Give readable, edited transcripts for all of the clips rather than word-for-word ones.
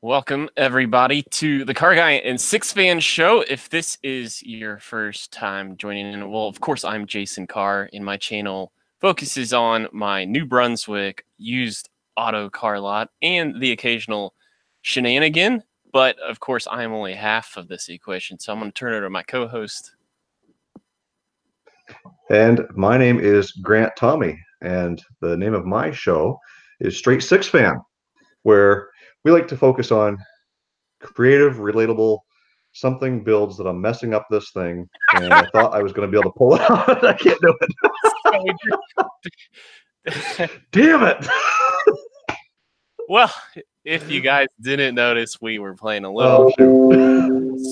Welcome, everybody, to the CarrGuy and SixFan show. If this is your first time joining in, well, of course, I'm Jason Carr, and my channel focuses on my New Brunswick used auto car lot and the occasional shenanigan. But, of course, I am only half of this equation, so I'm going to turn it over to my co-host. And my name is Grant Tommy, and the name of my show is Straight SixFan, where we like to focus on creative, relatable, something builds that I'm messing up this thing, and I thought I was going to be able to pull it out. I can't do it. Damn it! Well, if you guys didn't notice, we were playing a little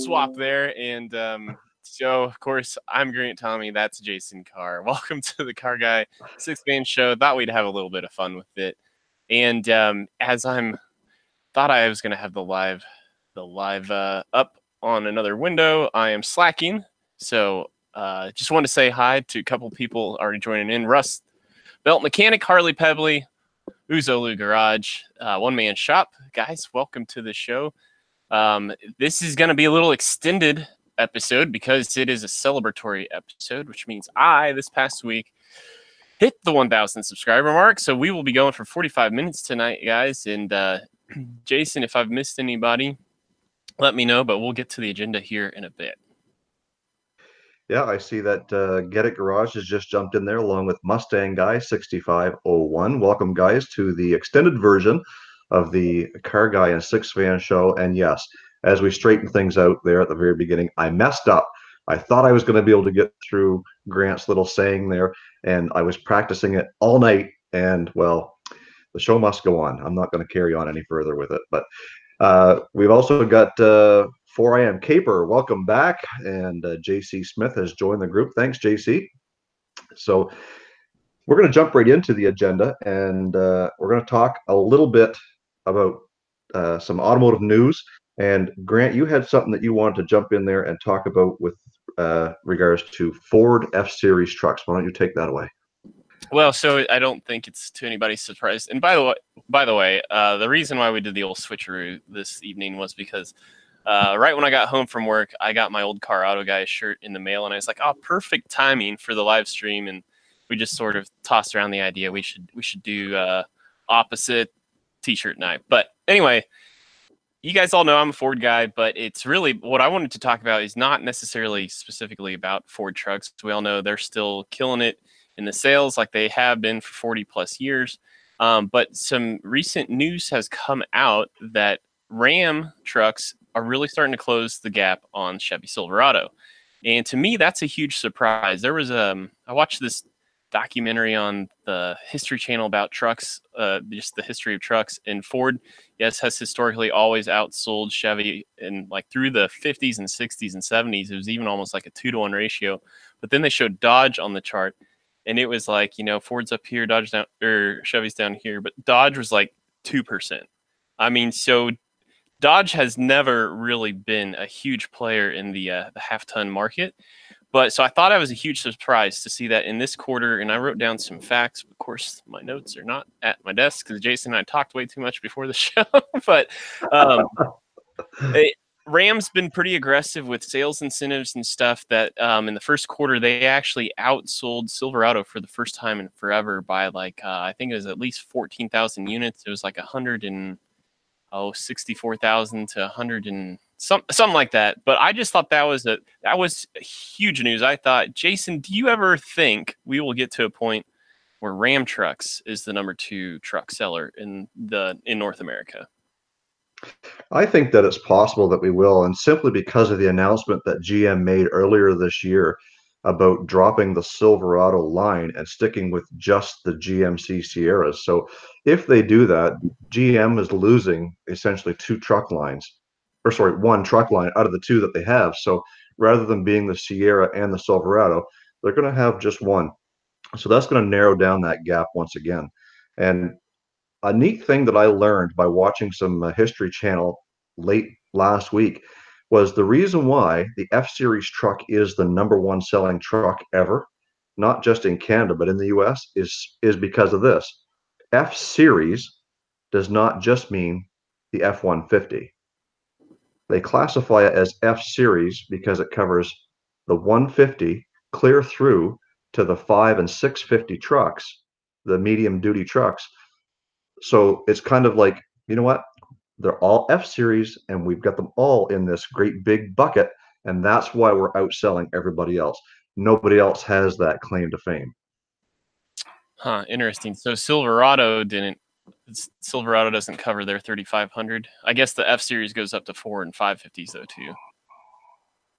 swap there, and so, of course, I'm Grant Tommy. That's Jason Carr. Welcome to the CarrGuy SixFan show. Thought we'd have a little bit of fun with it, and as thought I was going to have the live up on another window. I am slacking, so just want to say hi to a couple people already joining in. Russ, Belt Mechanic, Harley Pebbly, Uzolu Garage, One Man Shop. Guys, welcome to the show. This is going to be a little extended episode because it is a celebratory episode, which means this past week, hit the 1,000 subscriber mark. So we will be going for 45 minutes tonight, guys. And Jason, if I've missed anybody, let me know, but we'll get to the agenda here in a bit. Yeah, I see that Get It Garage has just jumped in there along with Mustang Guy 6501. Welcome, guys, to the extended version of the CarrGuy and SixFan show. And yes, as we straighten things out there at the very beginning, I messed up. I thought I was going to be able to get through Grant's little saying there, and I was practicing it all night, and, well, the show must go on. I'm not going to carry on any further with it. But we've also got 4am Caper. Welcome back. And JC Smith has joined the group. Thanks, JC. So we're going to jump right into the agenda, and we're going to talk a little bit about some automotive news. And Grant, you had something that you wanted to jump in there and talk about with regards to Ford F-Series trucks. Why don't you take that away? Well, so I don't think it's to anybody's surprise. And by the way, the reason why we did the old switcheroo this evening was because right when I got home from work, I got my old Car Auto Guy shirt in the mail, and I was like, "Oh, perfect timing for the live stream." And we just sort of tossed around the idea we should do opposite T-shirt night. But anyway, you guys all know I'm a Ford guy, but it's really what I wanted to talk about is not necessarily specifically about Ford trucks. We all know they're still killing it in the sales like they have been for 40 plus years. But some recent news has come out that Ram trucks are really starting to close the gap on Chevy Silverado. And to me, that's a huge surprise. There was I watched this documentary on the History Channel about trucks, just the history of trucks. And Ford, yes, has historically always outsold Chevy, and like through the 50s and 60s and 70s, it was even almost like a 2-to-1 ratio. But then they showed Dodge on the chart, and it was like, Ford's up here, Dodge down, or Chevy's down here, but Dodge was like 2%. I mean, so Dodge has never really been a huge player in the half-ton market. But so I thought it was a huge surprise to see that in this quarter, and I wrote down some facts. Of course, my notes are not at my desk because Jason and I talked way too much before the show. But Ram's been pretty aggressive with sales incentives and stuff that in the first quarter, they actually outsold Silverado for the first time in forever by like, I think it was at least 14,000 units. It was like 64,000 to 100 and something like that. But I just thought that was huge news. I thought, Jason, do you ever think we will get to a point where Ram Trucks is the #2 truck seller in North America? I think that it's possible that we will, and simply because of the announcement that GM made earlier this year about dropping the Silverado line and sticking with just the GMC Sierras. So if they do that, GM is losing essentially one truck line out of the two that they have. So rather than being the Sierra and the Silverado, they're going to have just one. So that's going to narrow down that gap once again. And a neat thing that I learned by watching some History Channel late last week was the reason why the F-Series truck is the #1 selling truck ever, not just in Canada, but in the US, is because of this. F-Series does not just mean the F-150. They classify it as F-Series because it covers the 150 clear through to the 5 and 650 trucks, the medium duty trucks. So it's kind of like, you know what? They're all F-Series, and we've got them all in this great big bucket, and that's why we're outselling everybody else. Nobody else has that claim to fame. Huh, interesting. So Silverado doesn't cover their 3500. I guess the F series goes up to 4 and 550s though too.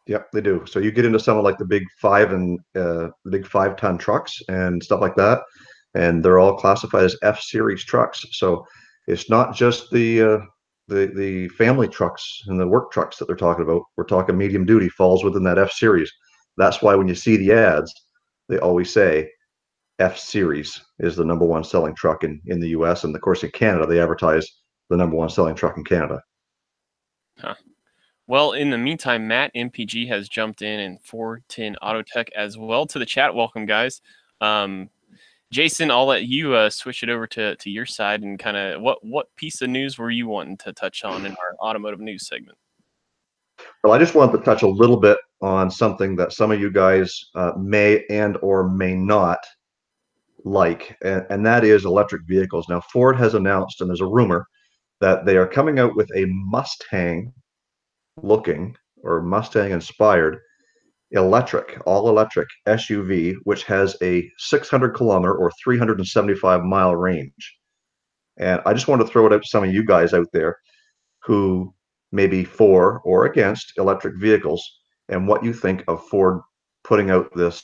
Yep, they do. So you get into some of like the big 5-ton trucks and stuff like that, and they're all classified as F series trucks. So it's not just the family trucks and the work trucks that they're talking about. We're talking medium duty falls within that F series. That's why when you see the ads, they always say F series is the number one selling truck in the US. And of course in Canada, they advertise the number one selling truck in Canada. Huh. Well, in the meantime, Matt MPG has jumped in and 410 Autotech as well to the chat. Welcome, guys. Jason, I'll let you switch it over to your side and kind of what piece of news were you wanting to touch on in our automotive news segment? Well, I just wanted to touch a little bit on something that some of you guys may and or may not like, and that is electric vehicles. Now, Ford has announced, and there's a rumor that they are coming out with a Mustang looking or Mustang inspired electric, all electric SUV, which has a 600-kilometer or 375-mile range. And I just wanted to throw it out to some of you guys out there who may be for or against electric vehicles and what you think of Ford putting out this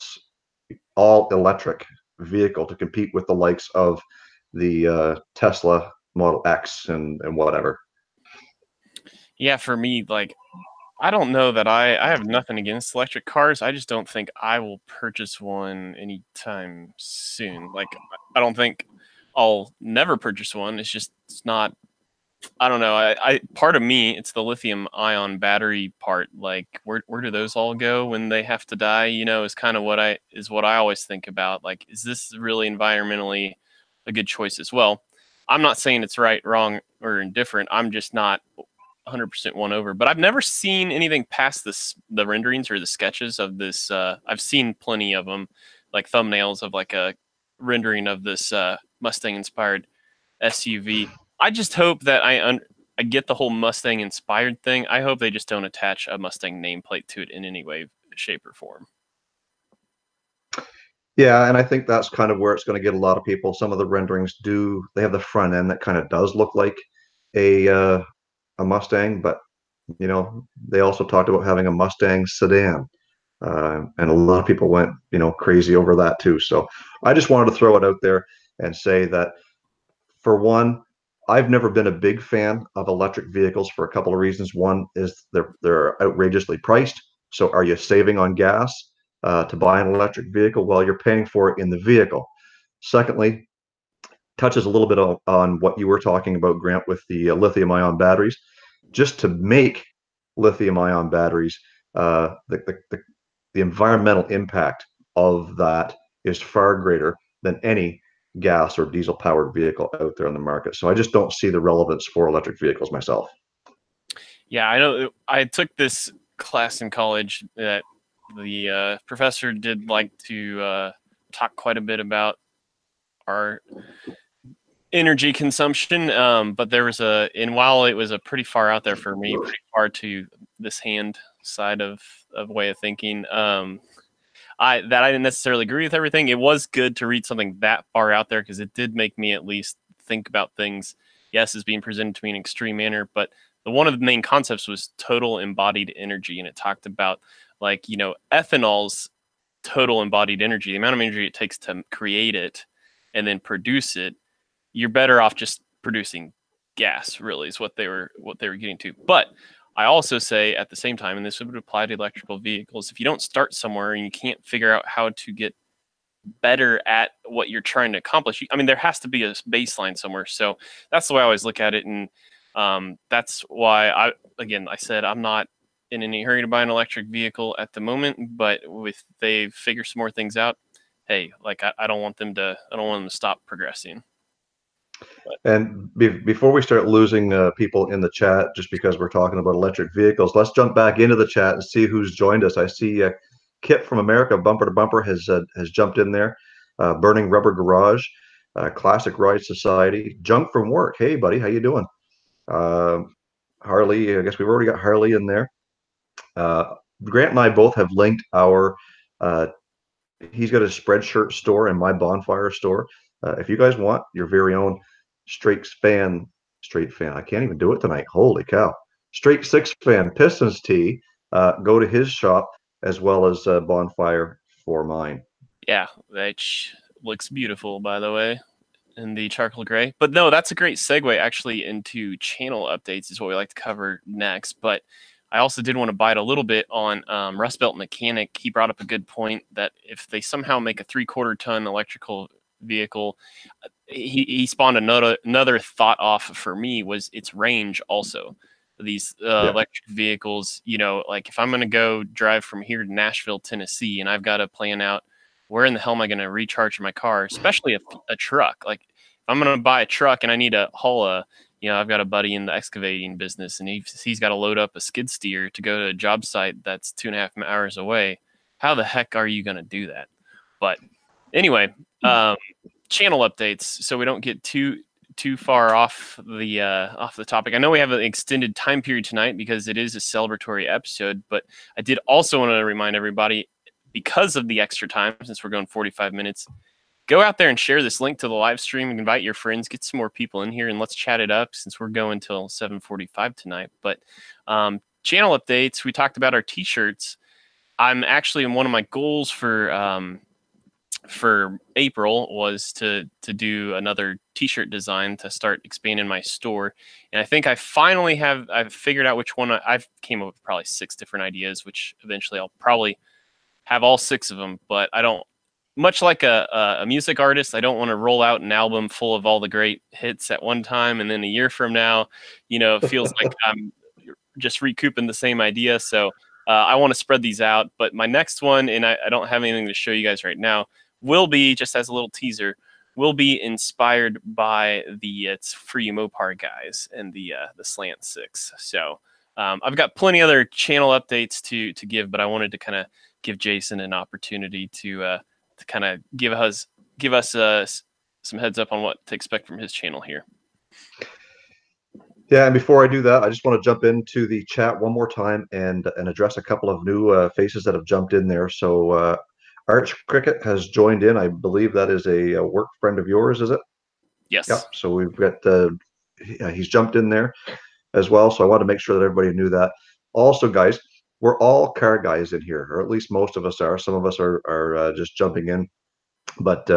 all electric vehicle to compete with the likes of the Tesla Model X and whatever. Yeah, for me, like I don't know that I have nothing against electric cars. I just don't think I will purchase one anytime soon. Like I don't think I'll never purchase one. It's not. I don't know. I part of me, it's the lithium ion battery part. Like where do those all go when they have to die? You know, is kind of what I always think about. Like, is this really environmentally a good choice as well? I'm not saying it's right, wrong, or indifferent. I'm just not 100% won over. But I've never seen anything past the renderings or the sketches of this. I've seen plenty of them, like thumbnails of like a rendering of this Mustang inspired SUV. I just hope that I get the whole Mustang inspired thing. I hope they just don't attach a Mustang nameplate to it in any way, shape, or form. Yeah, and I think that's kind of where it's going to get a lot of people. Some of the renderings do, they have the front end that kind of does look like a a Mustang, but you know, they also talked about having a Mustang sedan. And a lot of people went, you know, crazy over that too. So I just wanted to throw it out there and say that for one, I've never been a big fan of electric vehicles for a couple of reasons. One is they're outrageously priced. So are you saving on gas to buy an electric vehicle? Well, you're paying for it in the vehicle. Secondly, touches a little bit on what you were talking about, Grant, with the lithium ion batteries. Just to make lithium ion batteries, the environmental impact of that is far greater than any gas or diesel powered vehicle out there on the market. So I just don't see the relevance for electric vehicles myself. Yeah, I know. I took this class in college that the professor did like to talk quite a bit about our energy consumption. But there was and while it was a pretty far out there for me, pretty far to this hand side of way of thinking, I didn't necessarily agree with everything. It was good to read something that far out there because it did make me at least think about things. Yes, as being presented to me in an extreme manner, but one of the main concepts was total embodied energy, and it talked about like ethanol's total embodied energy, the amount of energy it takes to create it and then produce it. You're better off just producing gas. Really, is what they were getting to, but I also say at the same time, and this would apply to electrical vehicles, if you don't start somewhere and you can't figure out how to get better at what you're trying to accomplish, I mean, there has to be a baseline somewhere. So that's the way I always look at it. And that's why I said I'm not in any hurry to buy an electric vehicle at the moment, but if they figure some more things out, hey, like I don't want them to stop progressing. And before we start losing people in the chat, just because we're talking about electric vehicles, let's jump back into the chat and see who's joined us. I see Kip from America, Bumper to Bumper, has jumped in there. Burning Rubber Garage, Classic Ride Society, Junk from Work. Hey, buddy, how you doing? Uh, Harley, I guess we've already got Harley in there. Grant and I both have linked our uh, he's got a Spreadshirt store and my Bonfire store. If you guys want your very own straight fan, I can't even do it tonight. Holy cow! Straight six fan Pistons tee. Go to his shop as well as Bonfire for mine. Yeah, that looks beautiful, by the way, in the charcoal gray. But no, that's a great segue actually into channel updates is what we like to cover next. But I also did want to bite a little bit on Rust Belt Mechanic. He brought up a good point that if they somehow make a 3/4 ton electrical vehicle, he spawned another thought off for me was its range also. These electric vehicles, you know, like if I'm going to go drive from here to Nashville, Tennessee, and I've got to plan out where in the hell am I going to recharge my car, especially a truck. Like if I'm going to buy a truck and I need to haul I've got a buddy in the excavating business and he's got to load up a skid steer to go to a job site that's 2.5 hours away. How the heck are you going to do that? But anyway, channel updates so we don't get too far off the topic. I know we have an extended time period tonight because it is a celebratory episode, but I did also want to remind everybody, because of the extra time, since we're going 45 minutes, go out there and share this link to the live stream and invite your friends, get some more people in here, and let's chat it up since we're going till 7:45 tonight. But channel updates, we talked about our t-shirts. I'm actually in one of my goals for April was to do another t-shirt design to start expanding my store. And I think I've figured out which one. I've came up with probably 6 different ideas, which eventually I'll probably have all 6 of them, but I don't, much like a music artist, I don't want to roll out an album full of all the great hits at one time. And then a year from now, it feels like I'm just recouping the same idea. So I want to spread these out, but my next one, and I don't have anything to show you guys right now, will be, just as a little teaser, will be inspired by it's for you Mopar guys and the Slant 6. So I've got plenty other channel updates to give, but I wanted to kind of give Jason an opportunity to kind of give us some heads up on what to expect from his channel here. Yeah, and before I do that, I just want to jump into the chat one more time and address a couple of new faces that have jumped in there. So Arch Cricket has joined in. I believe that is a work friend of yours, is it? Yes. Yep. So we've got he's jumped in there as well. So I want to make sure that everybody knew that. Also, guys, we're all car guys in here, or at least most of us are. Some of us are just jumping in. But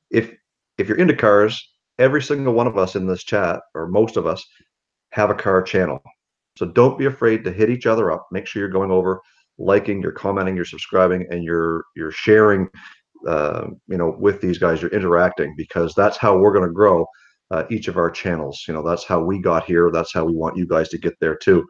if you're into cars, every single one of us in this chat, or most of us, have a car channel. So don't be afraid to hit each other up. Make sure you're going over, liking, you're commenting, you're subscribing, and you're sharing. With these guys, you're interacting, because that's how we're going to grow each of our channels. That's how we got here. That's how we want you guys to get there too.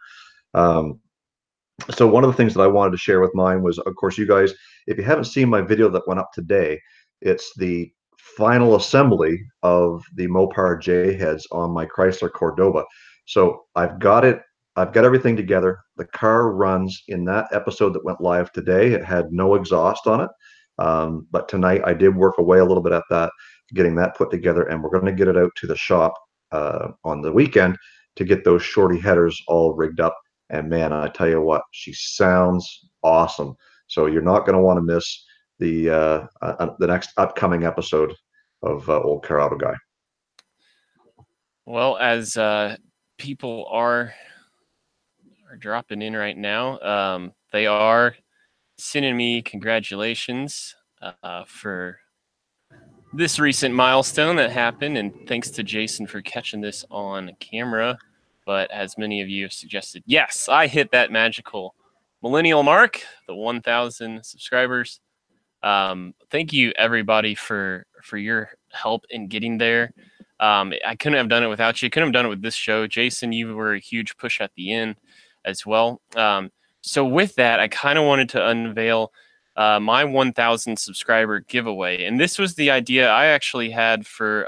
So one of the things that I wanted to share with mine was, of course, you guys, if you haven't seen my video that went up today, it's the final assembly of the Mopar J heads on my Chrysler Cordoba. So I've got everything together. The car runs in that episode that went live today. It had no exhaust on it. But tonight I did work away a little bit at that, getting that put together, and we're going to get it out to the shop on the weekend to get those shorty headers all rigged up. And man, I tell you what, she sounds awesome. So you're not going to want to miss the next upcoming episode of Old Car Auto Guy. Well, as people are dropping in right now, they are sending me congratulations for this recent milestone that happened, and thanks to Jason for catching this on camera. But as many of you have suggested, yes, I hit that magical millennial mark, the 1,000 subscribers. Thank you, everybody, for your help in getting there. I couldn't have done it without you. Couldn't have done it with this show. Jason, you were a huge push at the end as well. So with that, I kind of wanted to unveil my 1,000 subscriber giveaway. And this was the idea I actually had for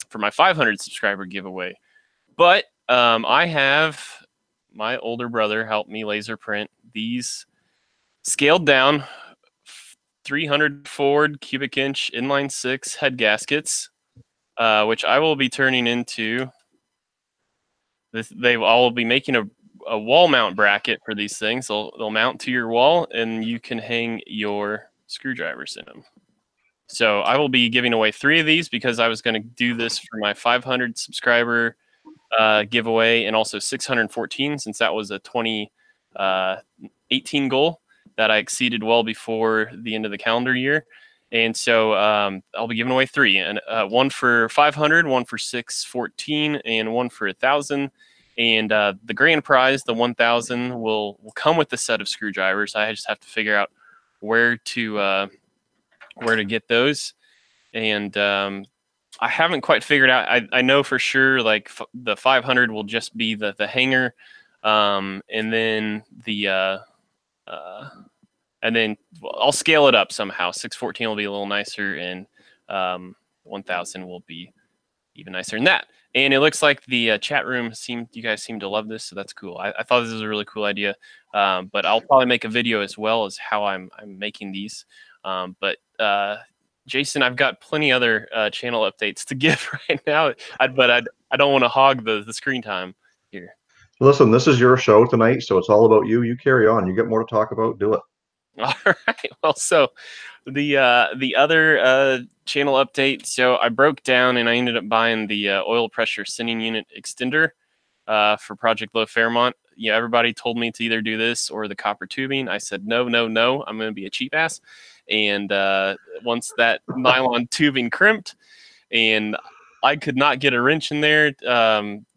for my 500 subscriber giveaway. But I have my older brother help me laser print these scaled down 300 Ford cubic inch inline 6 head gaskets, which I will be turning into. They all will be making a wall mount bracket for these things. They'll mount to your wall, and you can hang your screwdrivers in them. So I will be giving away 3 of these because I was going to do this for my 500 subscriber giveaway, and also 614, since that was a 2018 goal that I exceeded well before the end of the calendar year. And so I'll be giving away 3, and one for 500, one for 614, and one for 1,000. And the grand prize, the 1,000, will come with the set of screwdrivers. I just have to figure out where to get those. And I haven't quite figured out. I know for sure, like the 500 will just be the hanger, and then I'll scale it up somehow. 614 will be a little nicer, and 1,000 will be even nicer than that. And it looks like the chat room you guys seem to love this, so that's cool. I thought this was a really cool idea, but I'll probably make a video as well as how I'm making these. But Jason, I've got plenty other channel updates to give right now, but I don't want to hog the screen time here. Listen, this is your show tonight, so it's all about you. You carry on. You get more to talk about. Do it. All right. Well, so the other channel update. So I broke down and I ended up buying the oil pressure sending unit extender for Project Low Fairmont. Yeah, everybody told me to either do this or the copper tubing. I said no. I'm going to be a cheap ass. And once that nylon tubing crimped, and I could not get a wrench in there.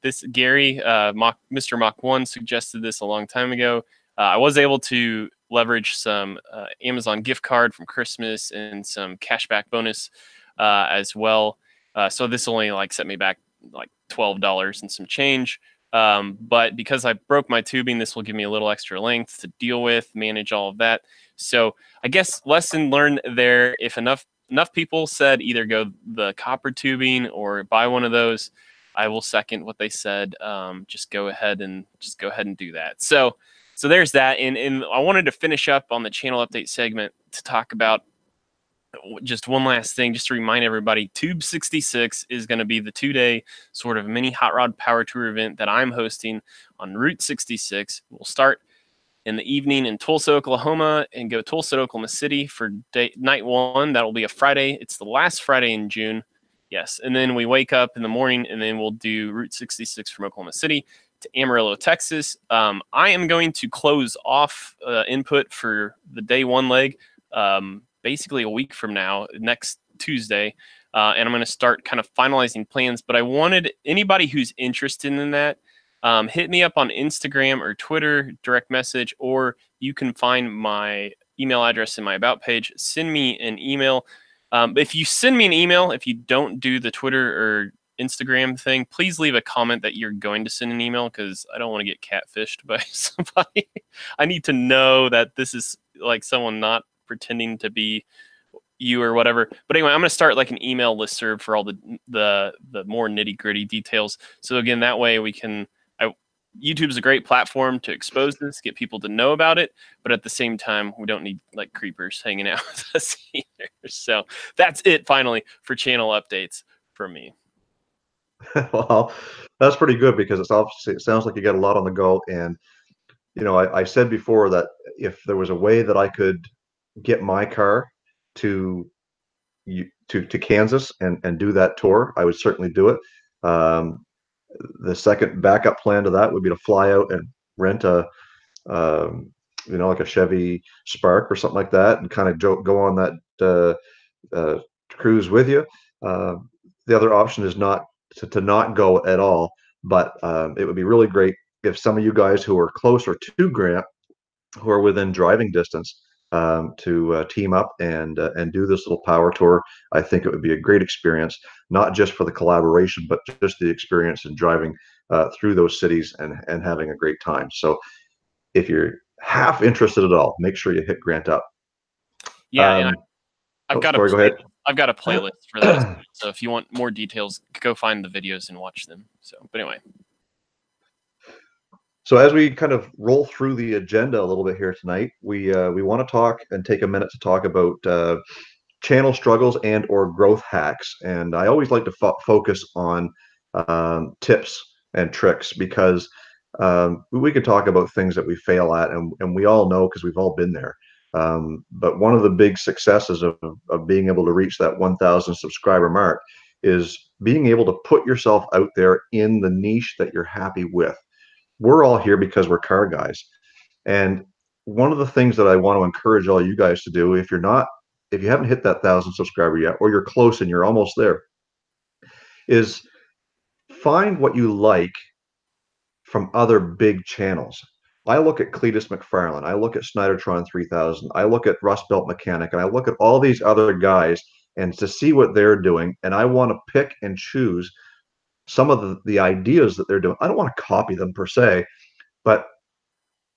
This Gary, Mr. Mach 1, suggested this a long time ago. I was able to leverage some Amazon gift card from Christmas and some cashback bonus as well. So this only set me back like $12 and some change. But because I broke my tubing, this will give me a little extra length to deal with, manage all of that. So I guess lesson learned there. If enough people said either go the copper tubing or buy one of those, I will second what they said. Just go ahead and do that. So there's that. And I wanted to finish up on the channel update segment to talk about just one last thing, just to remind everybody, Tube 66 is going to be the 2-day sort of mini hot rod power tour event that I'm hosting on Route 66. We'll start in the evening in Tulsa, Oklahoma, and go Tulsa, Oklahoma City for night 1. That will be a Friday. It's the last Friday in June. Yes. And then we wake up in the morning, and then we'll do Route 66 from Oklahoma City to Amarillo, Texas. I am going to close off input for the day 1 leg basically a week from now, next Tuesday, and I'm going to start kind of finalizing plans. But I wanted anybody who's interested in that, hit me up on Instagram or Twitter, direct message, or you can find my email address in my About page. Send me an email. If you send me an email, if you don't do the Twitter or Instagram thing, please leave a comment that you're going to send an email, because I don't want to get catfished by somebody. I need to know that this is like someone not pretending to be you or whatever. But anyway, I'm going to start like an email listserv for all the more nitty gritty details. So again, that way we can, YouTube's a great platform to expose this, get people to know about it. But at the same time, we don't need like creepers hanging out with us either. So that's it finally for channel updates from me. Well, that's pretty good, because it sounds like you got a lot on the go. And, I said before that if there was a way that I could get my car to Kansas and do that tour, I would certainly do it. The second backup plan to that would be to fly out and rent a like a Chevy Spark or something like that, and kind of go on that cruise with you. The other option is not to not go at all, but it would be really great if some of you guys who are closer to Grant, who are within driving distance, to team up and do this little power tour. I think it would be a great experience, not just for the collaboration, but just the experience in driving through those cities and having a great time. So if you're half interested at all, make sure you hit Grant up. Yeah, and I've got go ahead. I've got a playlist for those. So if you want more details, go find the videos and watch them. So, but anyway. So as we kind of roll through the agenda a little bit here tonight, we want to talk and take a minute to talk about channel struggles and or growth hacks. And I always like to focus on tips and tricks because we could talk about things that we fail at, and we all know because we've all been there. But one of the big successes of being able to reach that 1,000 subscriber mark is being able to put yourself out there in the niche that you're happy with. We're all here because we're car guys. And one of the things that I want to encourage all you guys to do, if you haven't hit that 1,000 subscriber yet, or you're close and you're almost there, is find what you like from other big channels. I look at Cletus McFarlane, I look at Snydertron 3000, I look at Rust Belt Mechanic, and I look at all these other guys and to see what they're doing. And I want to pick and choose some of the ideas that they're doing. I don't want to copy them per se, but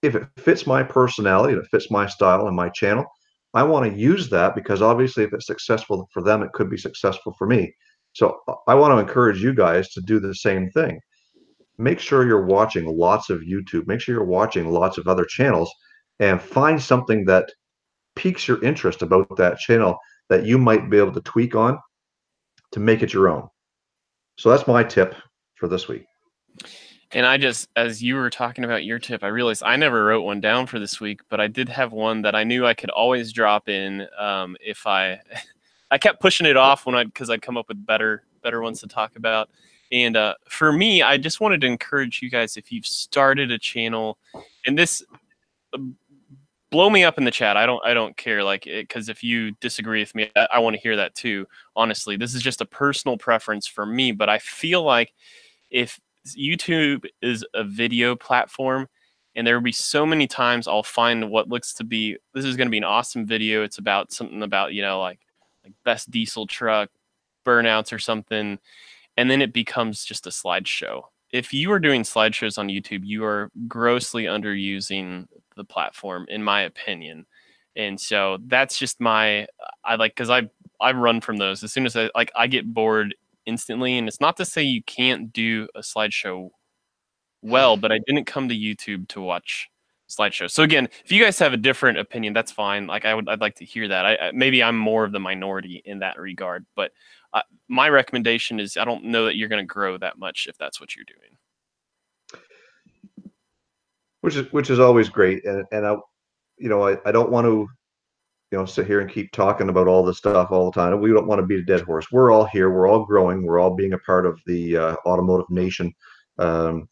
if it fits my personality, if it fits my style and my channel, I want to use that because obviously if it's successful for them, it could be successful for me. So I want to encourage you guys to do the same thing. Make sure you're watching lots of YouTube. Make sure you're watching lots of other channels and find something that piques your interest about that channel that you might be able to tweak on to make it your own. So that's my tip for this week. And I just, as you were talking about your tip, I realized I never wrote one down for this week, but I did have one that I knew I could always drop in if I kept pushing it off because I'd come up with better ones to talk about. And for me, I just wanted to encourage you guys, if you've started a channel, and this, blow me up in the chat. I don't care, because if you disagree with me, I want to hear that too. Honestly, this is just a personal preference for me, but I feel like if YouTube is a video platform, and there will be so many times I'll find what looks to be, this is going to be an awesome video. It's about something about, like best diesel truck burnouts or something. And then it becomes just a slideshow. If you are doing slideshows on YouTube, you are grossly underusing the platform, in my opinion. And so that's just because I run from those. As soon as I get bored instantly. And it's not to say you can't do a slideshow well, but I didn't come to YouTube to watch slideshows. So again, if you guys have a different opinion, that's fine. I'd like to hear that. Maybe I'm more of the minority in that regard, but my recommendation is I don't know that you're going to grow that much if that's what you're doing. Which is always great, and I don't want to sit here and keep talking about all this stuff all the time. We don't want to beat a dead horse. We're all here. We're all growing. We're all being a part of the automotive nation, the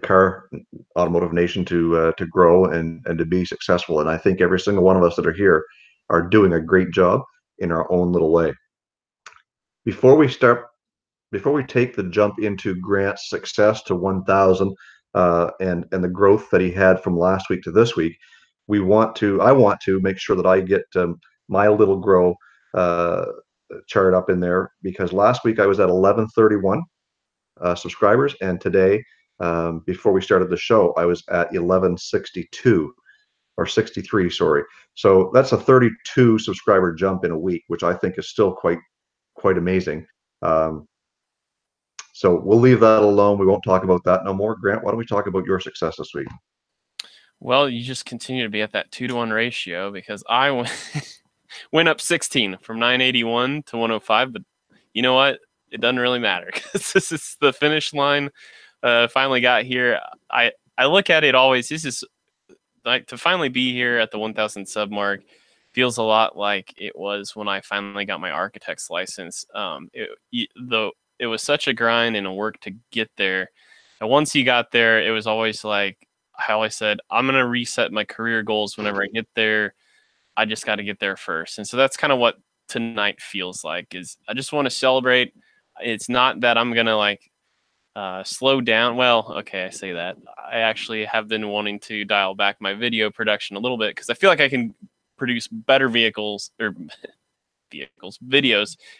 car automotive nation to grow and to be successful. And I think every single one of us that are here are doing a great job in our own little way. Before we take the jump into Grant's success to 1,000 and the growth that he had from last week to this week, I want to make sure that I get my little grow chart up in there, because last week I was at 1131 subscribers, and today, before we started the show, I was at 1162 or 63, sorry. So that's a 32 subscriber jump in a week, which I think is still quite amazing. So we'll leave that alone. We won't talk about that no more. Grant, why don't we talk about your success this week? Well, you just continue to be at that 2-to-1 ratio, because I went up 16 from 981 to 105. But you know what? It doesn't really matter, because this is the finish line. Finally got here. I look at it always. This is like to finally be here at the 1,000 sub mark. Feels a lot like it was when I finally got my architect's license. It was such a grind and a work to get there. And once you got there, it was always like, I always said, I'm going to reset my career goals whenever I get there. I just got to get there first. And so that's kind of what tonight feels like, is I just want to celebrate. It's not that I'm going to slow down. Well, okay, I say that. I actually have been wanting to dial back my video production a little bit, because I feel like I can produce better videos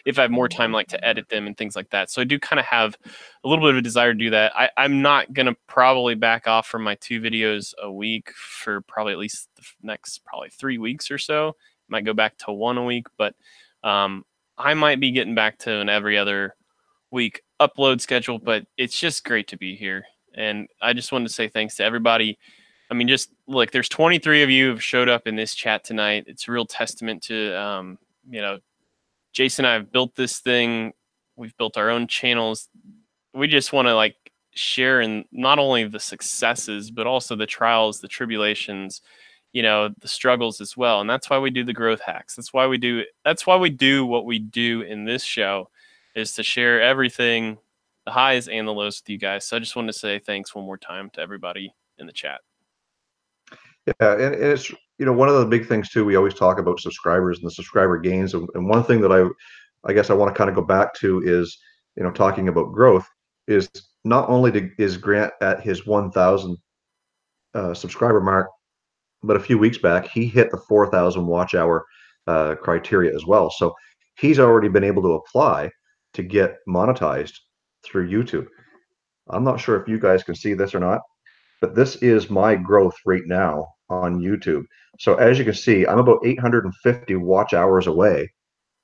if I have more time to edit them and things like that. So I do kind of have a little bit of a desire to do that. I'm not going to probably back off from my 2 videos a week for probably at least the next 3 weeks or so. Might go back to 1 a week, but I might be getting back to an every other week upload schedule, but it's just great to be here. And I just wanted to say thanks to everybody. I mean, just look, there's 23 of you who have showed up in this chat tonight. It's a real testament to, you know, Jason and I have built this thing. We've built our own channels. We just want to like share in not only the successes, but also the trials, the tribulations, you know, the struggles as well. And that's why we do the growth hacks. That's why we do what we do in this show, is to share everything, the highs and the lows with you guys. So I just wanted to say thanks one more time to everybody in the chat. Yeah, and it's, you know, one of the big things too, we always talk about subscribers and the subscriber gains. And one thing that I guess I want to kind of go back to is, you know, talking about growth is not only is Grant at his 1,000 subscriber mark, but a few weeks back, he hit the 4,000 watch hour criteria as well. So he's already been able to apply to get monetized through YouTube. I'm not sure if you guys can see this or not, but this is my growth right now on YouTube. So as you can see, I'm about 850 watch hours away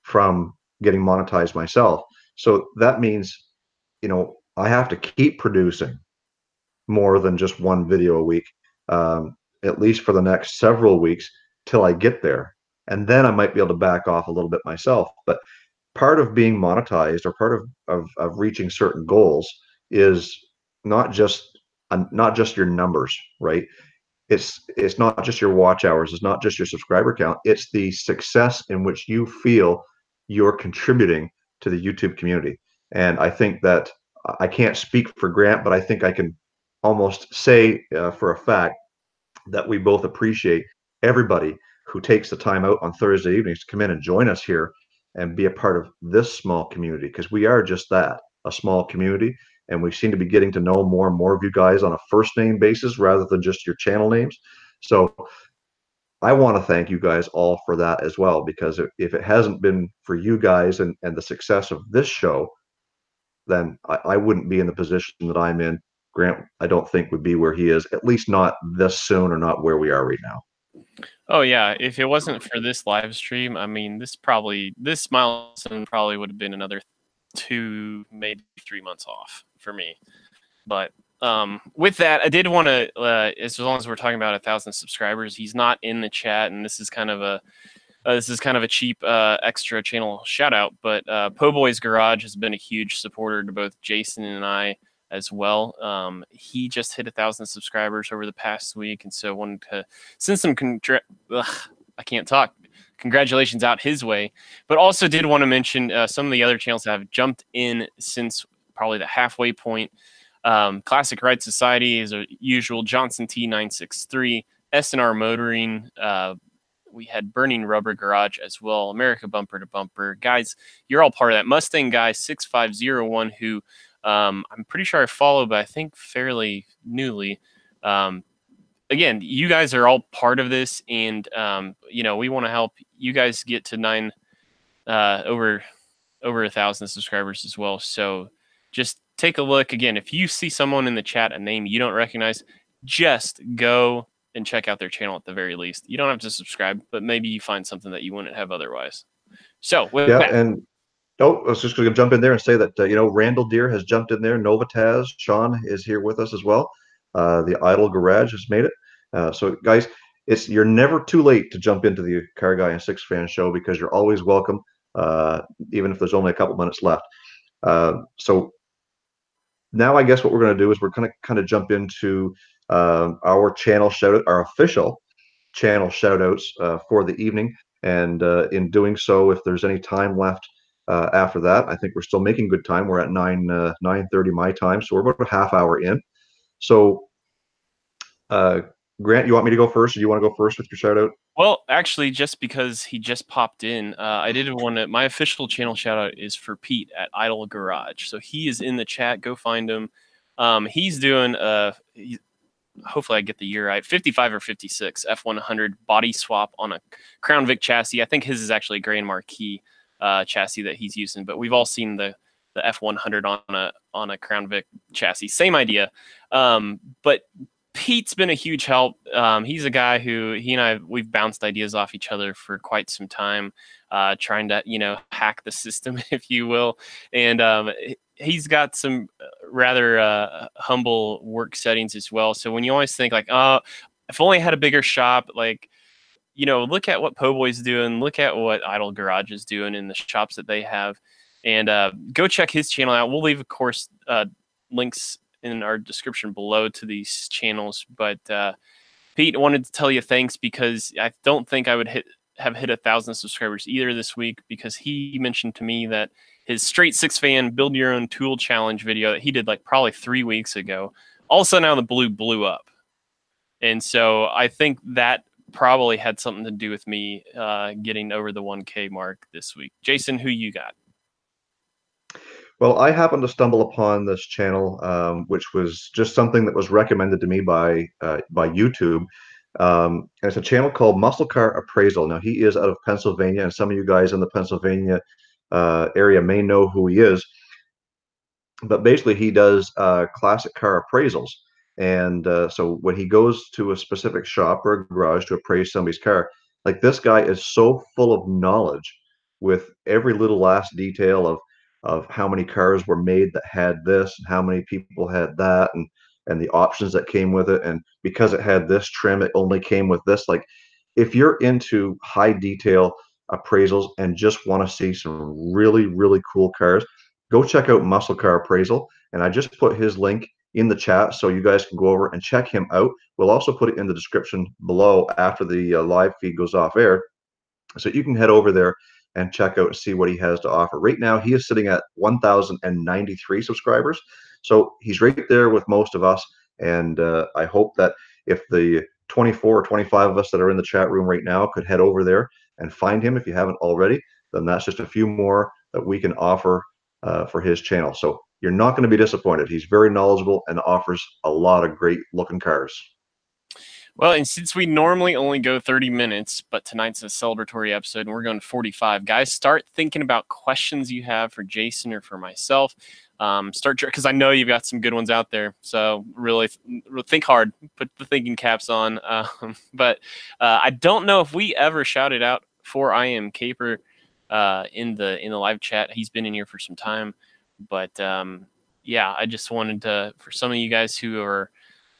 from getting monetized myself. So that means, you know, I have to keep producing more than just one video a week, at least for the next several weeks till I get there. And then I might be able to back off a little bit myself. But part of being monetized, or part of reaching certain goals, is not just not just your numbers, right? It's not just your watch hours, it's not just your subscriber count, it's the success in which you feel you're contributing to the YouTube community. And I think that, I can't speak for Grant, but I think I can almost say for a fact that we both appreciate everybody who takes the time out on Thursday evenings to come in and join us here and be a part of this small community, because we are just that, a small community. And we seem to be getting to know more and more of you guys on a first name basis rather than just your channel names. So I want to thank you guys all for that as well, because if it hasn't been for you guys and the success of this show, then I wouldn't be in the position that I'm in. Grant, I don't think, would be where he is, at least not this soon, or not where we are right now. Oh yeah, if it wasn't for this live stream, I mean, this milestone probably would have been another 2, maybe 3 months off for me. But with that, I did want to, as long as we're talking about 1,000 subscribers, he's not in the chat, and this is kind of a cheap extra channel shout out. But Po Boy's Garage has been a huge supporter to both Jason and I as well. He just hit 1,000 subscribers over the past week, and so wanted to send some I can't talk. Congratulations out his way, but also did want to mention some of the other channels that have jumped in since probably the halfway point. Classic Ride Society is a usual, Johnson T963, SNR Motoring. We had Burning Rubber Garage as well, America Bumper to Bumper. Guys, you're all part of that. Mustang Guy 6501, who I'm pretty sure I follow, but I think fairly newly. Again, you guys are all part of this, and you know, we want to help you guys get to over 1,000 subscribers as well. So just take a look. Again, if you see someone in the chat, a name you don't recognize, just go and check out their channel at the very least. You don't have to subscribe, but maybe you find something that you wouldn't have otherwise. So with Yeah, that, and I was just going to jump in there and say that, you know, Randall Deer has jumped in there. Novataz, Sean is here with us as well. The Idle Garage has made it. So guys, you're never too late to jump into the CarrGuy and SixFan show, because you're always welcome, even if there's only a couple minutes left. So now I guess what we're going to do is we're going to kind of jump into our channel shout out, our official channel shout outs for the evening. And in doing so, if there's any time left after that, I think we're still making good time. We're at 9:30 my time, so we're about a half hour in. So Grant, you want me to go first, or do you want to go first with your shout out? well, actually, just because he just popped in, I did want to. My official channel shout out is for Pete at Idle Garage. So he is in the chat. Go find him. He's doing hopefully I get the year right, 55 or 56 F100 body swap on a Crown Vic chassis. I think his is actually a Grand Marquis chassis that he's using, but we've all seen the F100 on a Crown Vic chassis. Same idea. But Pete's been a huge help. He's a guy who we've bounced ideas off each other for quite some time. trying to, hack the system, if you will. And he's got some rather humble work settings as well. So when you always think like, oh, if only I had a bigger shop, like, look at what Po' Boy's doing, look at what Idle Garage is doing in the shops that they have, and go check his channel out. We'll leave, of course, links in our description below to these channels. But Pete, I wanted to tell you thanks, because I don't think I would have hit 1,000 subscribers either this week, because he mentioned to me that his straight SixFan build your own tool challenge video that he did like probably 3 weeks ago, all of a sudden out of the blue blew up. And so I think that probably had something to do with me getting over the 1K mark this week. Jason, who you got? Well, I happened to stumble upon this channel, which was just something that was recommended to me by YouTube. And it's a channel called Muscle Car Appraisal. Now, he is out of Pennsylvania, and some of you guys in the Pennsylvania area may know who he is. But basically, he does classic car appraisals. And so when he goes to a specific shop or a garage to appraise somebody's car, like, this guy is so full of knowledge with every little last detail of how many cars were made that had this, and how many people had that, and the options that came with it. And because it had this trim, it only came with this. Like, if you're into high detail appraisals and just want to see some really, really cool cars, go check out Muscle Car Appraisal. And I just put his link in the chat so you guys can go over and check him out. We'll also put it in the description below after the live feed goes off air, so you can head over there and check out and see what he has to offer. Right now, he is sitting at 1,093 subscribers. So he's right there with most of us. And I hope that if the 24 or 25 of us that are in the chat room right now could head over there and find him, if you haven't already, then that's just a few more that we can offer for his channel. So you're not going to be disappointed. He's very knowledgeable and offers a lot of great looking cars. Well, and since we normally only go 30 minutes, but tonight's a celebratory episode and we're going 45, guys, start thinking about questions you have for Jason or for myself. Because I know you've got some good ones out there. So really think hard, put the thinking caps on. But I don't know if we ever shouted out for I Am Caper in the live chat. He's been in here for some time. But yeah, I just wanted to, for some of you guys who are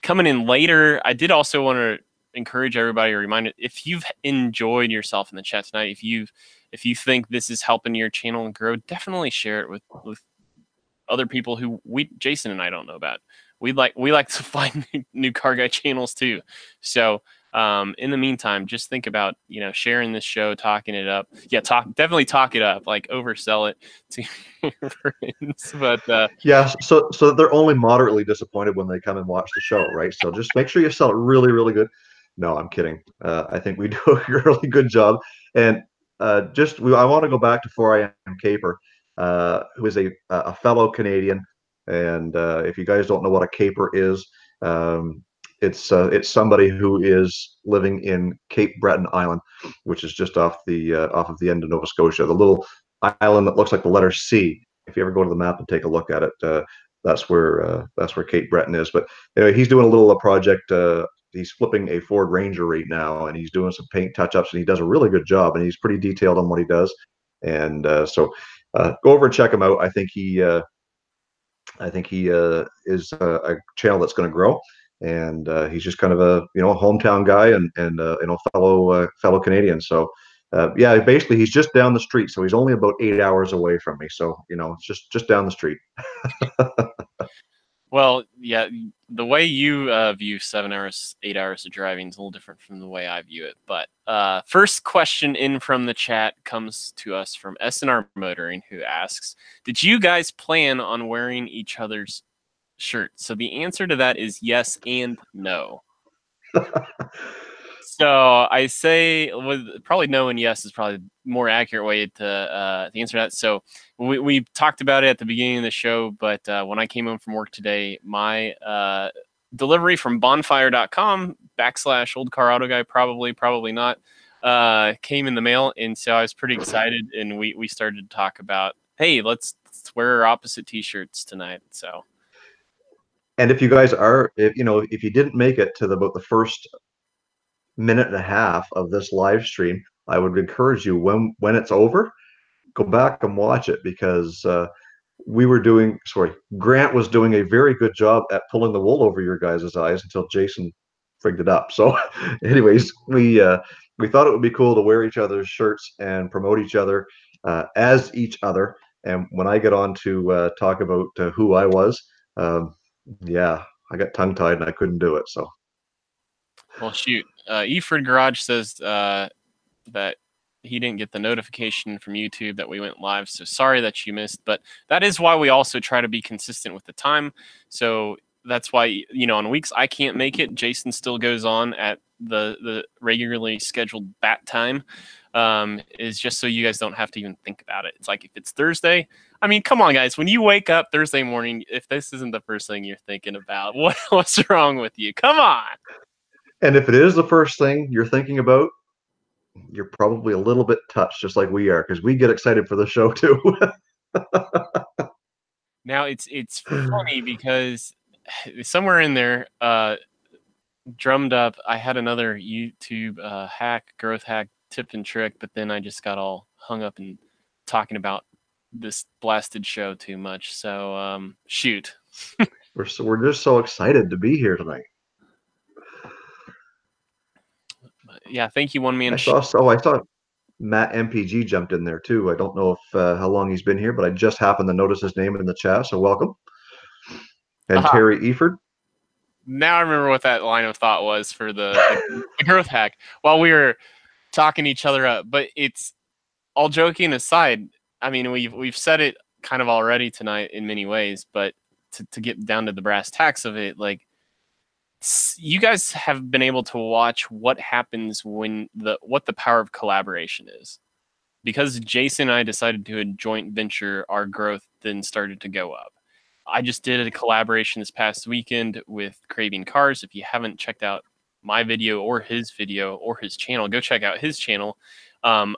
coming in later, I did also want to encourage everybody, remind it, if you've enjoyed yourself in the chat tonight, if you think this is helping your channel grow, definitely share it with other people who Jason and I don't know about. We like to find new CarrGuy channels too. So in the meantime, just think about, sharing this show, talking it up. Yeah, definitely talk it up, like oversell it to your friends. But yeah, so they're only moderately disappointed when they come and watch the show, right? So just make sure you sell it really, really good. No, I'm kidding. I think we do a really good job. And I want to go back to 4 AM Caper, who is a fellow Canadian. And if you guys don't know what a caper is, it's somebody who is living in Cape Breton Island, which is just off of the end of Nova Scotia, the little island that looks like the letter C. If you ever go to the map and take a look at it, that's where Cape Breton is. But anyway, he's doing a little project. He's flipping a Ford Ranger right now, and he's doing some paint touch-ups, and he does a really good job, and he's pretty detailed on what he does. And so go over and check him out. I think he is a channel that's going to grow, and he's just kind of a hometown guy and fellow Canadian. So yeah, basically he's just down the street, so he's only about 8 hours away from me. So it's just down the street. Well, yeah, the way you view 7 hours, 8 hours of driving is a little different from the way I view it. But first question in from the chat comes to us from SNR Motoring, who asks, did you guys plan on wearing each other's shirts? So the answer to that is yes and no. So I say, probably no and yes is probably the more accurate way to answer that. So we talked about it at the beginning of the show, but when I came home from work today, my delivery from bonfire.com / old car auto guy, probably not, came in the mail. And so I was pretty excited, and we started to talk about, hey, let's wear our opposite t-shirts tonight. So. And if you guys are, if you didn't make it to about the first minute and a half of this live stream, I would encourage you when it's over, go back and watch it because Grant was doing a very good job at pulling the wool over your guys' eyes until Jason frigged it up. So, anyways, we thought it would be cool to wear each other's shirts and promote each other as each other. And when I get on to talk about who I was, um, yeah, I got tongue tied and I couldn't do it. So, Well, shoot. Eford Garage says that he didn't get the notification from YouTube that we went live. So sorry that you missed, but that is why we also try to be consistent with the time. So that's why, on weeks I can't make it, Jason still goes on at the regularly scheduled bat time, is just so you guys don't have to even think about it. It's like if it's Thursday, I mean, come on, guys. When you wake up Thursday morning, if this isn't the first thing you're thinking about, what's wrong with you? Come on. and if it is the first thing you're thinking about, you're probably a little bit touched, just like we are, because we get excited for the show too. Now it's funny because somewhere in there, drummed up, I had another YouTube growth hack tip and trick, but then I just got all hung up in talking about this blasted show too much. So shoot. We're just so excited to be here tonight. Yeah, thank you, one man. I saw Matt MPG jumped in there too. I don't know if how long he's been here, but I just happened to notice his name in the chat, so welcome. And Terry Eford. Now I remember what that line of thought was for the growth hack while we were talking each other up. But it's all joking aside. I mean, we've said it kind of already tonight in many ways, but to get down to the brass tacks of it, like, you guys have been able to watch what happens when what the power of collaboration is. Because Jason and I decided to do a joint venture, our growth then started to go up. I just did a collaboration this past weekend with Craving Cars. If you haven't checked out my video or his channel, go check out his channel. I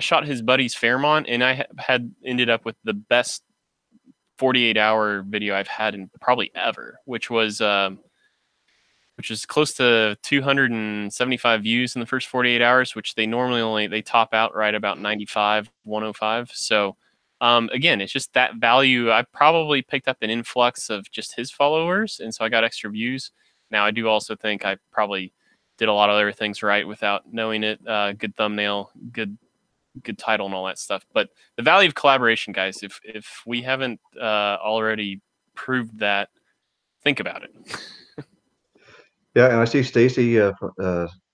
shot his buddy's Fairmont, and I had ended up with the best 48-hour video I've had in probably ever, which is close to 275 views in the first 48 hours, which they normally they top out right about 95, 105. So again, it's just that value. I probably picked up an influx of just his followers, and so I got extra views. Now, I do also think I probably did a lot of other things right without knowing it. Good thumbnail, good title, and all that stuff. But the value of collaboration, guys, if we haven't already proved that, think about it. Yeah, and I see Stacy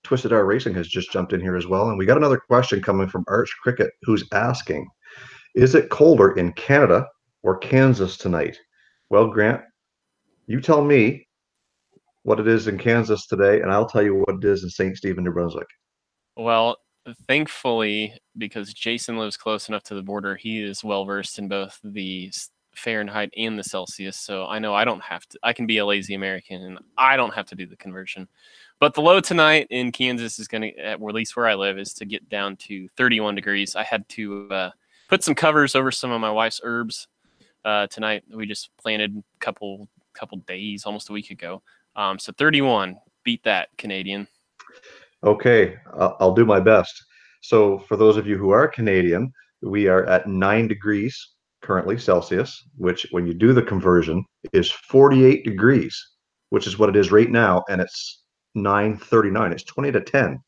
Twisted R Racing has just jumped in here as well. And we got another question coming from Arch Cricket, who's asking, is it colder in Canada or Kansas tonight? Well, Grant, you tell me what it is in Kansas today, and I'll tell you what it is in St. Stephen, New Brunswick. Well, thankfully, because Jason lives close enough to the border, he is well versed in both the Fahrenheit and the Celsius. So I know I don't have to. I can be a lazy American and I don't have to do the conversion. But the low tonight in Kansas is going to, at least where I live, is to get down to 31 degrees. I had to put some covers over some of my wife's herbs tonight. We just planted a couple days, almost a week ago. So 31, beat that, Canadian. Okay, I'll do my best. So for those of you who are Canadian, we are at 9 degrees currently Celsius, which when you do the conversion is 48 degrees, which is what it is right now, and it's 9:39. It's 20 to 10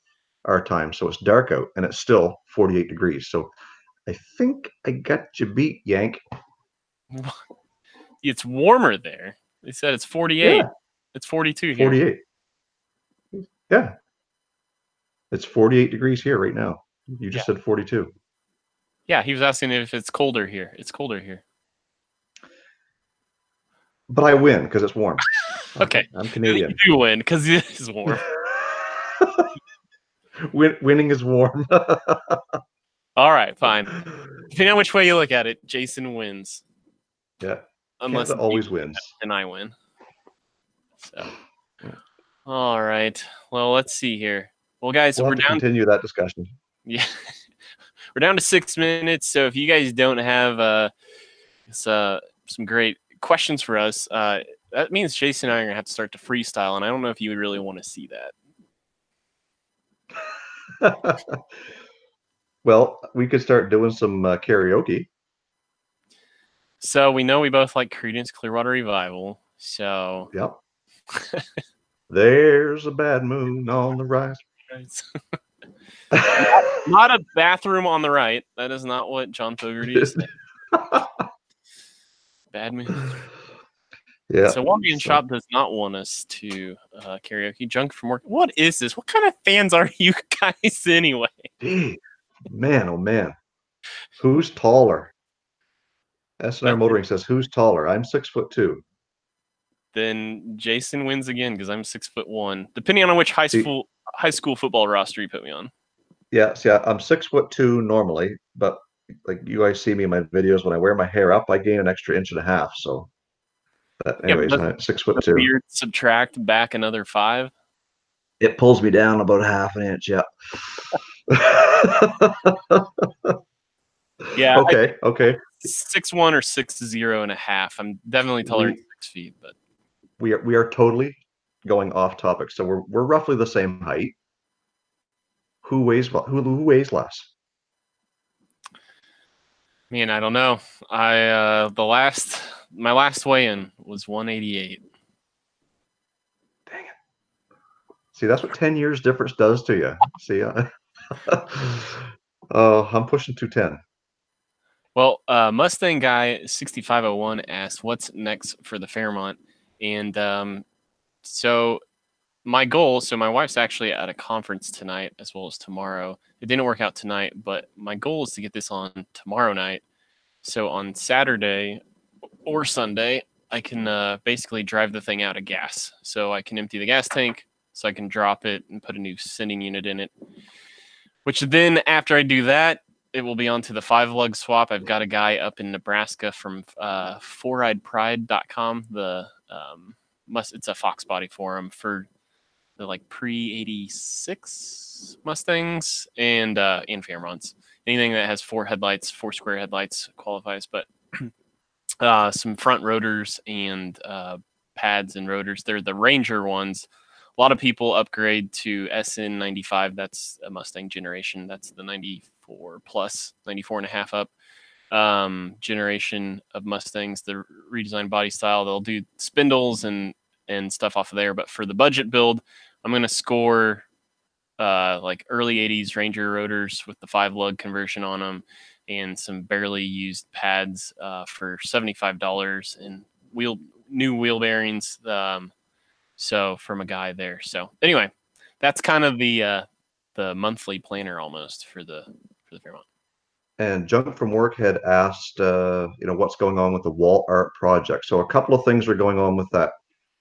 our time, so it's dark out, and it's still 48 degrees. So I think I got you beat, Yank. It's warmer there. They said it's 48. Yeah. It's 42 here. 48. Yeah. It's 48 degrees here right now. You just said 42. Yeah, he was asking if it's colder here. It's colder here. But I win because it's warm. Okay. I'm Canadian. You do win because it is warm. Winning is warm. All right, fine. Depending on which way you look at it, Jason wins. Yeah. Unless Canada always wins. And I win. So. All right. Well, let's see here. Well, guys, we're down to continue that discussion. Yeah. We're down to 6 minutes. So if you guys don't have some great questions for us, that means Jason and I are going to have to start to freestyle, and I don't know if you would really want to see that. Well, we could start doing some karaoke. So we know we both like Creedence Clearwater Revival. So Yep. There's a bad moon on the rise. not a bathroom on the right. That is not what John Fogerty is saying. Bad moon. Yeah. So One Man Shop does not want us to karaoke. Junk from work. What is this? What kind of fans are you guys anyway? Gee, man, oh man. Who's taller? SNR Motoring says, who's taller? I'm 6'2". Then Jason wins again because I'm 6'1", depending on which high school football roster you put me on. Yeah, see, I'm 6'2" normally, but like you guys see me in my videos, when I wear my hair up, I gain an extra 1.5 inches. So, but anyways, I'm 6'2". Beard subtract back another 5. It pulls me down about 1/2 inch. Yeah. Yeah. Okay. 6'1" or 6'0.5". I'm definitely taller than 6 feet, but we are totally going off topic. So we're roughly the same height. Who weighs less? Man, I don't know. My last weigh-in was 188. Dang it! See, that's what 10 years difference does to you. See, I'm pushing 210. Well, Mustang Guy 6501 asked, "What's next for the Fairmont?" And so my goal. So my wife's actually at a conference tonight as well as tomorrow. It didn't work out tonight, but my goal is to get this on tomorrow night. So on Saturday or Sunday, I can basically drive the thing out of gas. So I can empty the gas tank, so I can drop it and put a new sending unit in it. Which then, after I do that, it will be on to the 5-lug swap. I've got a guy up in Nebraska from 4ridepride.com. It's a Fox body forum for the like pre-86 Mustangs and Fairmonts. Anything that has 4 square headlights qualifies, but some front rotors and pads and rotors. They're the Ranger ones. A lot of people upgrade to SN95. That's a Mustang generation. That's the 94 plus, 94 and a half up generation of Mustangs. The redesigned body style. They'll do spindles and stuff off of there. But for the budget build, I'm going to score like early 80s Ranger rotors with the 5-lug conversion on them and some barely used pads for $75 and new wheel bearings. So from a guy there. So anyway, that's kind of the monthly planner almost for the Fairmont. And Junk from Work had asked, what's going on with the wall art project. So a couple of things are going on with that.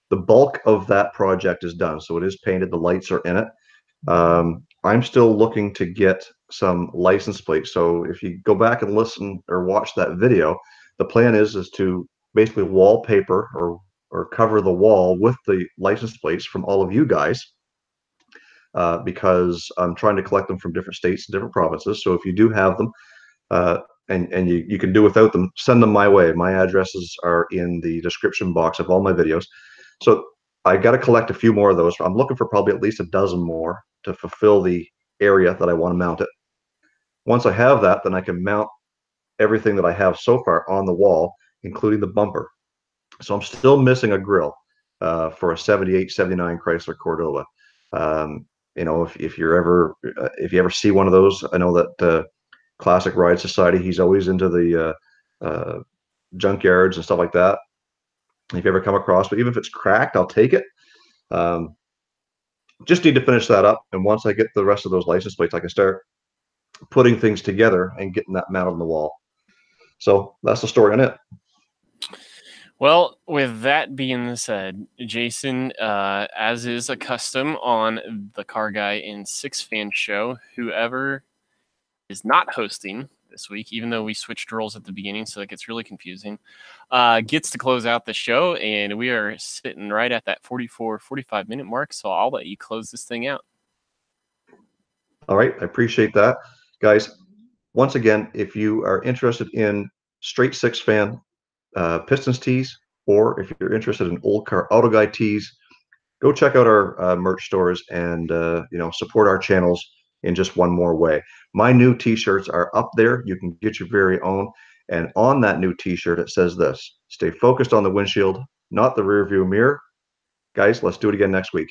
The bulk of that project is done, so it is painted. The lights are in it. I'm still looking to get some license plates. So if you go back and listen or watch that video, the plan is to basically wallpaper or cover the wall with the license plates from all of you guys, because I'm trying to collect them from different states and different provinces. So if you do have them, and you can do without them, send them my way. My addresses are in the description box of all my videos. So I got to collect a few more of those. I'm looking for probably at least a dozen more to fulfill the area that I want to mount it. Once I have that, then I can mount everything that I have so far on the wall, including the bumper. So I'm still missing a grill for a 78, 79 Chrysler Cordova. If you ever see one of those, I know that Classic Ride Society, he's always into the junkyards and stuff like that. If you ever come across, but even if it's cracked, I'll take it. Just need to finish that up, and once I get the rest of those license plates, I can start putting things together and getting that mounted on the wall. So that's the story on it. Well, with that being said, Jason, as is a custom on the CarrGuy and SixFan show, whoever is not hosting this week, even though we switched roles at the beginning, so it gets really confusing, gets to close out the show, and we are sitting right at that 45 minute mark, so I'll let you close this thing out. All right, I appreciate that. Guys, once again, if you are interested in straight SixFan Pistons tees, or if you're interested in old car auto guy tees, go check out our merch stores and support our channels. in just one more way. My new t-shirts are up there. You can get your very own. And on that new t-shirt, it says this: stay focused on the windshield, not the rear view mirror. Guys, let's do it again next week.